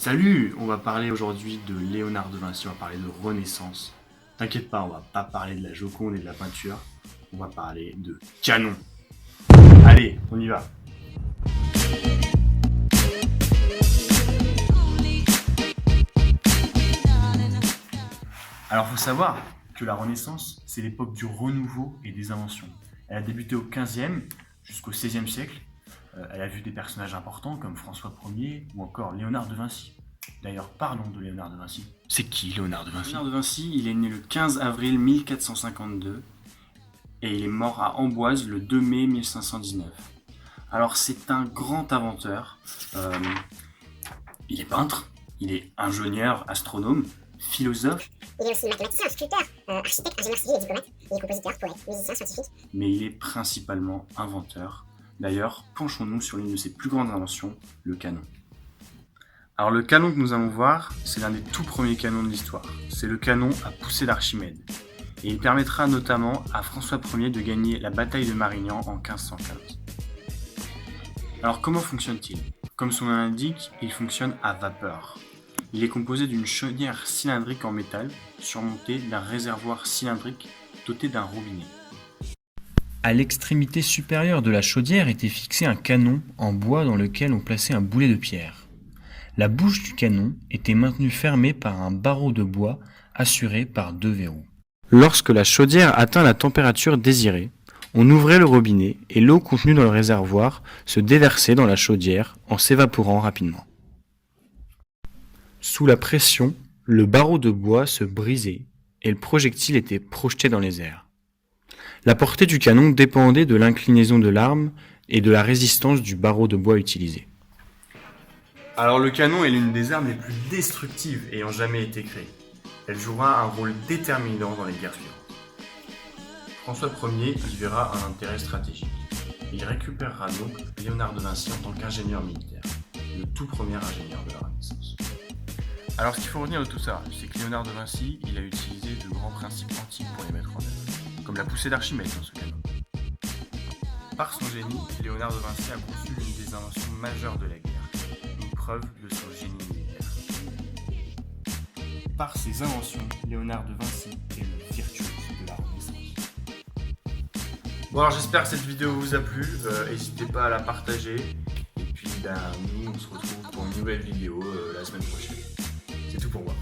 Salut, on va parler aujourd'hui de Léonard de Vinci, on va parler de Renaissance. T'inquiète pas, on va pas parler de la Joconde et de la peinture, on va parler de canon. Allez, on y va. Alors faut savoir que la Renaissance, c'est l'époque du renouveau et des inventions. Elle a débuté au 15e jusqu'au 16e siècle. Elle a vu des personnages importants comme François Ier ou encore Léonard de Vinci. D'ailleurs, parlons de Léonard de Vinci. C'est qui Léonard de Vinci? Léonard de Vinci, il est né le 15 avril 1452 et il est mort à Amboise le 2 mai 1519. Alors c'est un grand inventeur. Il est peintre, il est ingénieur, astronome, philosophe. Il est aussi mathématicien, sculpteur, architecte, ingénieur civil et diplomate. Il est compositeur, poète, musicien, scientifique. Mais il est principalement inventeur. D'ailleurs, penchons-nous sur l'une de ses plus grandes inventions, le canon. Alors le canon que nous allons voir, c'est l'un des tout premiers canons de l'histoire. C'est le canon à poussée d'Archimède. Et il permettra notamment à François Ier de gagner la bataille de Marignan en 1515. Alors comment fonctionne-t-il? Comme son nom l'indique, il fonctionne à vapeur. Il est composé d'une chaudière cylindrique en métal, surmontée d'un réservoir cylindrique doté d'un robinet. À l'extrémité supérieure de la chaudière était fixé un canon en bois dans lequel on plaçait un boulet de pierre. La bouche du canon était maintenue fermée par un barreau de bois assuré par 2 verrous. Lorsque la chaudière atteint la température désirée, on ouvrait le robinet et l'eau contenue dans le réservoir se déversait dans la chaudière en s'évaporant rapidement. Sous la pression, le barreau de bois se brisait et le projectile était projeté dans les airs. La portée du canon dépendait de l'inclinaison de l'arme et de la résistance du barreau de bois utilisé. Alors le canon est l'une des armes les plus destructives ayant jamais été créées. Elle jouera un rôle déterminant dans les guerres suivantes. François Ier y verra un intérêt stratégique. Il récupérera donc Léonard de Vinci en tant qu'ingénieur militaire, le tout premier ingénieur de la Renaissance. Alors ce qu'il faut retenir de tout ça, c'est que Léonard de Vinci, il a utilisé de grands principes antiques pour les mettre en œuvre, comme la poussée d'Archimède dans ce canon. Par son génie, Léonard de Vinci a conçu l'une des inventions majeures de la guerre, une preuve de son génie militaire. Par ses inventions, Léonard de Vinci est le virtuose de la Renaissance. Bon alors j'espère que cette vidéo vous a plu, n'hésitez pas à la partager, et puis nous on se retrouve pour une nouvelle vidéo la semaine prochaine. C'est tout pour moi.